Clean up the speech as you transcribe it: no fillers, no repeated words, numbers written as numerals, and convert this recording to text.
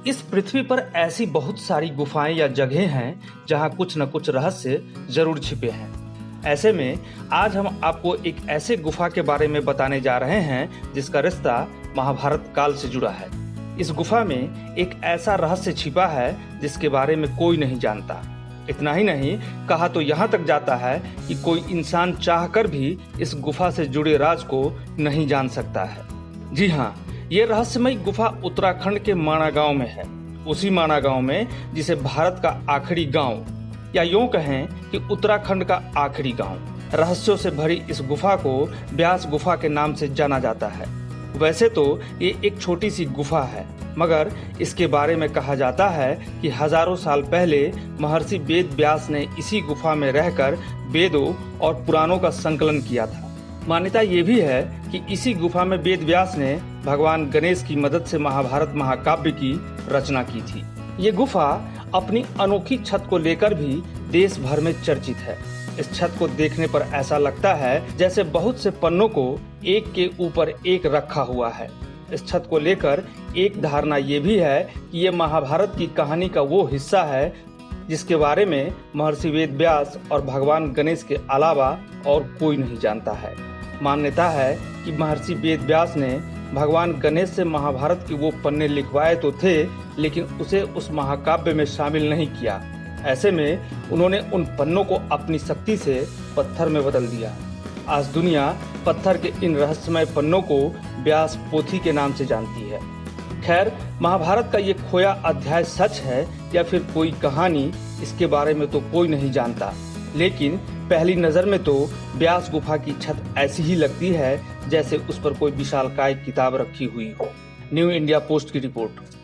इस पृथ्वी पर ऐसी बहुत सारी गुफाएं या जगह हैं जहां कुछ न कुछ रहस्य जरूर छिपे हैं। ऐसे में आज हम आपको एक ऐसे गुफा के बारे में बताने जा रहे हैं जिसका रिश्ता महाभारत काल से जुड़ा है। इस गुफा में एक ऐसा रहस्य छिपा है जिसके बारे में कोई नहीं जानता। इतना ही नहीं, कहा तो यहाँ तक जाता है कि कोई इंसान चाहकर भी इस गुफा से जुड़े राज को नहीं जान सकता है। जी हाँ, ये रहस्यमयी गुफा उत्तराखंड के माणा गांव में है। उसी माणा गांव में जिसे भारत का आखिरी गांव या यूं कहें कि उत्तराखंड का आखिरी गांव। रहस्यों से भरी इस गुफा को ब्यास गुफा के नाम से जाना जाता है। वैसे तो ये एक छोटी सी गुफा है, मगर इसके बारे में कहा जाता है कि हजारों साल पहले महर्षि वेद व्यास ने इसी गुफा में रहकर वेदों और पुराणों का संकलन किया था। मान्यता ये भी है कि इसी गुफा में वेद व्यास ने भगवान गणेश की मदद से महाभारत महाकाव्य की रचना की थी। ये गुफा अपनी अनोखी छत को लेकर भी देश भर में चर्चित है। इस छत को देखने पर ऐसा लगता है जैसे बहुत से पन्नों को एक के ऊपर एक रखा हुआ है। इस छत को लेकर एक धारणा ये भी है कि ये महाभारत की कहानी का वो हिस्सा है जिसके बारे में महर्षि वेद व्यास और भगवान गणेश के अलावा और कोई नहीं जानता है। मान्यता है कि महर्षि वेद व्यास ने भगवान गणेश से महाभारत के वो पन्ने लिखवाए तो थे, लेकिन उसे उस महाकाव्य में शामिल नहीं किया। ऐसे में उन्होंने उन पन्नों को अपनी शक्ति से पत्थर में बदल दिया। आज दुनिया पत्थर के इन रहस्यमय पन्नों को व्यास पोथी के नाम से जानती है। खैर, महाभारत का ये खोया अध्याय सच है या फिर कोई कहानी, इसके बारे में तो कोई नहीं जानता। लेकिन पहली नजर में तो व्यास गुफा की छत ऐसी ही लगती है जैसे उस पर कोई विशालकाय किताब रखी हुई हो। न्यू इंडिया पोस्ट की रिपोर्ट।